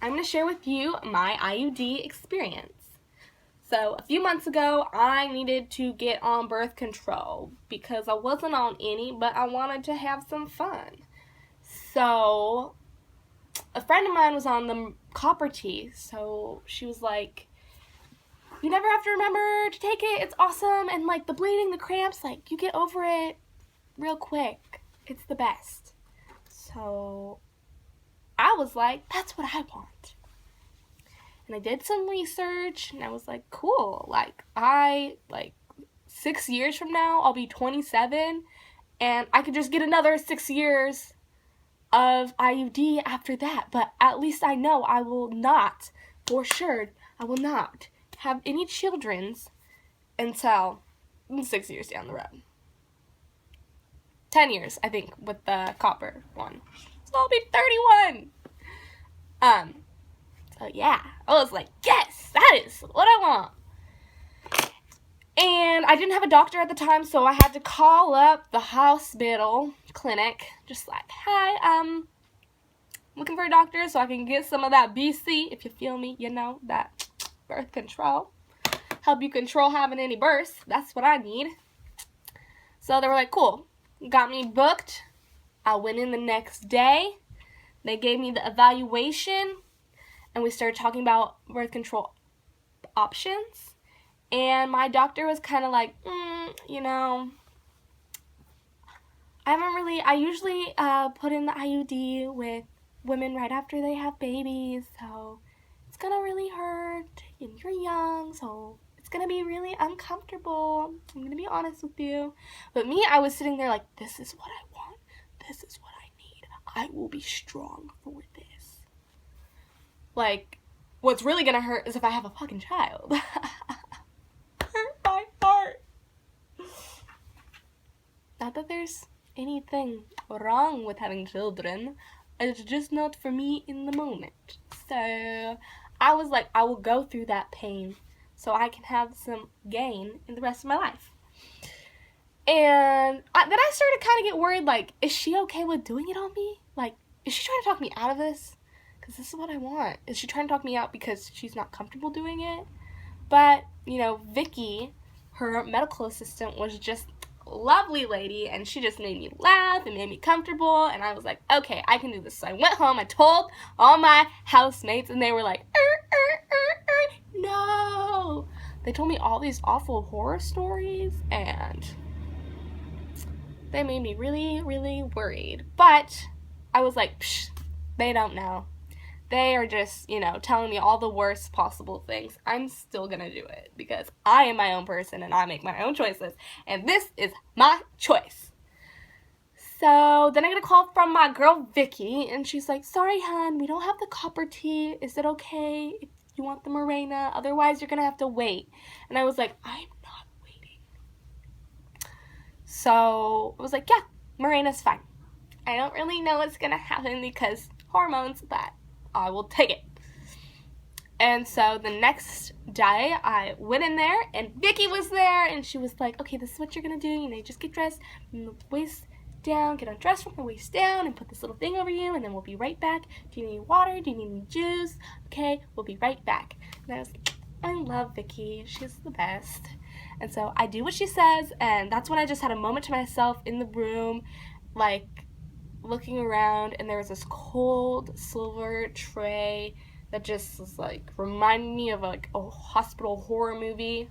I'm going to share with you my IUD experience. So, a few months ago, I needed to get on birth control because I wasn't on any, but I wanted to have some fun. So, a friend of mine was on the copper tea, so she was like, you never have to remember to take it, it's awesome, and like the bleeding, the cramps, like you get over it real quick. It's the best. So, I was like, that's what I want. And I did some research, and I was like, cool. 6 years from now, I'll be 27, and I could just get another 6 years of IUD after that. But at least I know I will not, for sure, I will not have any children's until 6 years down the road. 10 years, I think, with the copper one. So I'll be 31. So yeah, I was like, yes, that is what I want. And I didn't have a doctor at the time, so I had to call up the hospital clinic, just like, hi, I'm looking for a doctor so I can get some of that BC, if you feel me, you know, that birth control. Help you control having any births. That's what I need. So they were like, cool. Got me booked. I went in the next day. They gave me the evaluation, and we started talking about birth control options. And my doctor was kind of like, I usually put in the IUD with women right after they have babies, so it's gonna really hurt, and you're young, so it's gonna be really uncomfortable. I'm gonna be honest with you. But me, I was sitting there like, this is what I want. This is what I need. I will be strong for this. Like, what's really gonna hurt is if I have a fucking child. Hurt my heart. Not that there's anything wrong with having children. It's just not for me in the moment. So, I was like, I will go through that pain so I can have some gain in the rest of my life. And then I started to kind of get worried, like, is she okay with doing it on me? Like, is she trying to talk me out of this? Because this is what I want. Is she trying to talk me out because she's not comfortable doing it? But, Vicky, her medical assistant, was just a lovely lady, and she just made me laugh and made me comfortable, and I was like, okay, I can do this. So I went home, I told all my housemates, and they were like, no. They told me all these awful horror stories, and they made me really, really worried. But I was like, psh, they don't know. They are just, telling me all the worst possible things. I'm still gonna do it because I am my own person and I make my own choices. And this is my choice. So then I get a call from my girl Vicky, and she's like, sorry, hon, we don't have the copper tea. Is it okay if you want the Mirena? Otherwise, you're gonna have to wait. And I was like, I'm not waiting. So I was like, yeah, Mirena's fine. I don't really know what's gonna happen because hormones, but I will take it. And so the next day, I went in there, and Vicky was there, and she was like, okay, this is what you're gonna do. You just get dressed from the waist down, get undressed from the waist down, and put this little thing over you, and then we'll be right back. Do you need water? Do you need any juice? Okay, we'll be right back. And I was like, I love Vicky. She's the best. And so I do what she says, and that's when I just had a moment to myself in the room, like, looking around, and there was this cold silver tray that just was like reminding me of like a hospital horror movie.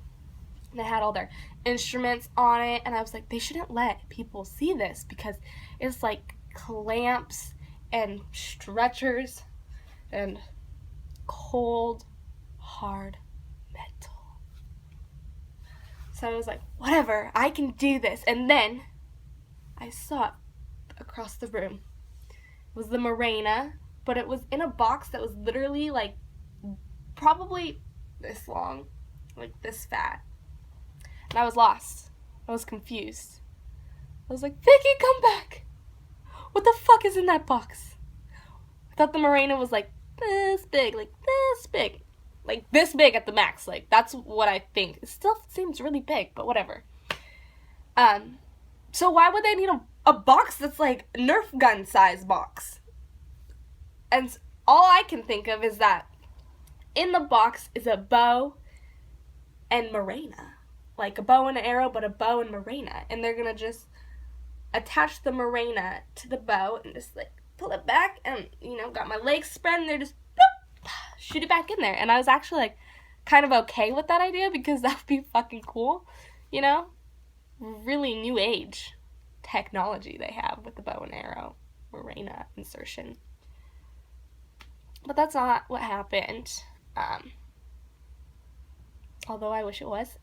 And they had all their instruments on it, and I was like, they shouldn't let people see this because it's like clamps and stretchers and cold hard metal. So I was like, whatever, I can do this. And then I saw it across the room. It was the Mirena, but it was in a box that was literally like probably this long, like this fat. And I was lost. I was confused. I was like, Vicky, come back. What the fuck is in that box? I thought the Mirena was like this big, like this big. Like this big at the max. Like that's what I think. It still seems really big, but whatever. So why would they need a box that's like Nerf gun size box? And all I can think of is that in the box is a bow and Morena. Like a bow and an arrow, but a bow and Morena. And they're going to just attach the Morena to the bow and just like pull it back and, you know, got my legs spread and they're just boop, shoot it back in there. And I was actually like kind of okay with that idea because that would be fucking cool, you know? Really new age technology they have with the bow and arrow Morena insertion. But that's not what happened. Although I wish it was.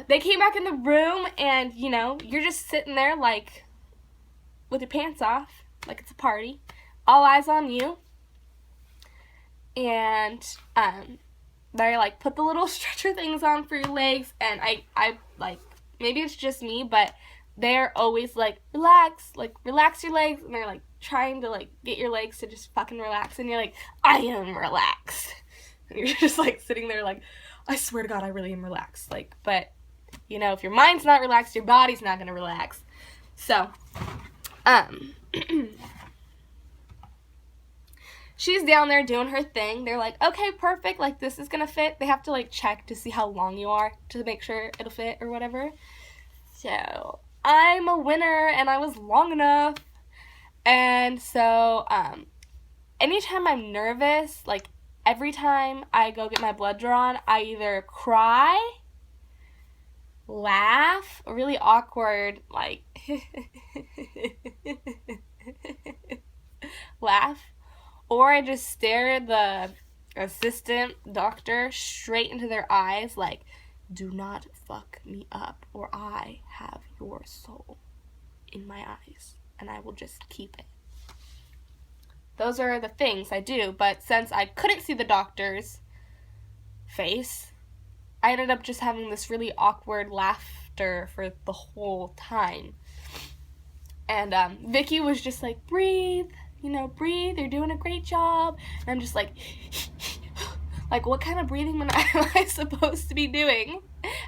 They came back in the room and, you know, you're just sitting there like with your pants off, like it's a party. All eyes on you. And they like put the little stretcher things on for your legs, and I like, maybe it's just me, but they're always like, relax your legs, and they're like trying to like get your legs to just fucking relax, and you're like, I am relaxed. And you're just like sitting there like, I swear to God, I really am relaxed. Like, but you know, if your mind's not relaxed, your body's not gonna relax. So, she's down there doing her thing. They're like, okay, perfect, like this is gonna fit. They have to like check to see how long you are to make sure it'll fit or whatever. So I'm a winner and I was long enough. And so anytime I'm nervous, like every time I go get my blood drawn, I either cry, laugh, really awkward, like laugh, or I just stare at the assistant doctor straight into their eyes like, do not fuck me up or I have your soul in my eyes and I will just keep it. Those are the things I do, but since I couldn't see the doctor's face, I ended up just having this really awkward laughter for the whole time. And Vicky was just like, breathe, you know, breathe, you're doing a great job. And I'm just like, like, what kind of breathing am I supposed to be doing?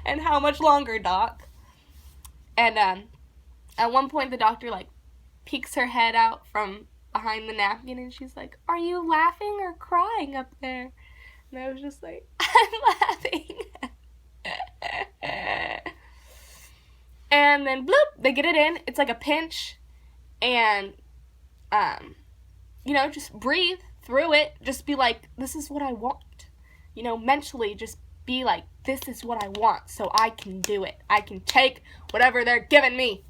And how much longer, doc? And at one point, the doctor, like, peeks her head out from behind the napkin, and she's like, are you laughing or crying up there? And I was just like, I'm laughing. And then, bloop, they get it in. It's like a pinch. And, you know, just breathe through it. Just be like, this is what I want. You know, mentally just be like, this is what I want, so I can do it. I can take whatever they're giving me.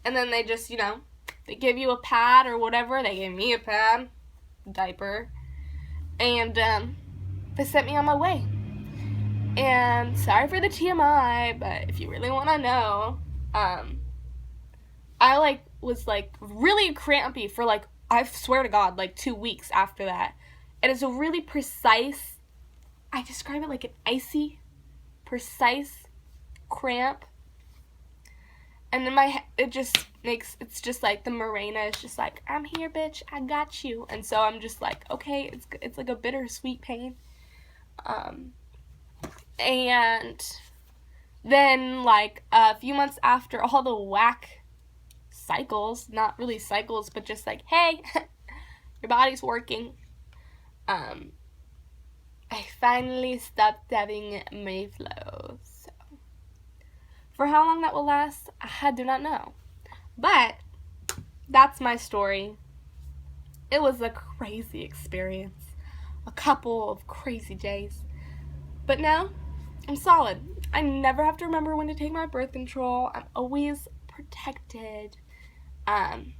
And then they just, you know, they give you a pad or whatever. They gave me a pad, diaper. And they sent me on my way. And sorry for the TMI, but if you really want to know, I, like, was, like, really crampy for, like, I swear to God, like, 2 weeks after that. And it's a really precise, I describe it like an icy, precise cramp. And then it just makes, it's just like the Morena is just like, I'm here, bitch, I got you. And so I'm just like, okay, it's like a bittersweet pain. And then, like, a few months after all the whack cycles, not really cycles, but just like, hey, your body's working, I finally stopped having my flow. So, for how long that will last, I do not know. But that's my story. It was a crazy experience. A couple of crazy days. But now, I'm solid. I never have to remember when to take my birth control. I'm always protected. And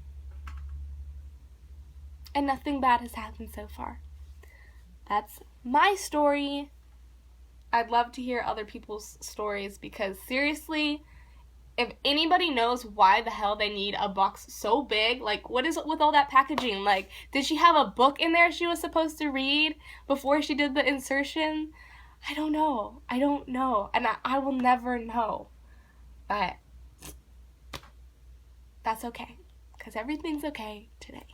nothing bad has happened so far. That's my story. I'd love to hear other people's stories because seriously, if anybody knows why the hell they need a box so big, like, what is it with all that packaging? Like, did she have a book in there she was supposed to read before she did the insertion? I don't know. And I will never know. But that's okay, because everything's okay today.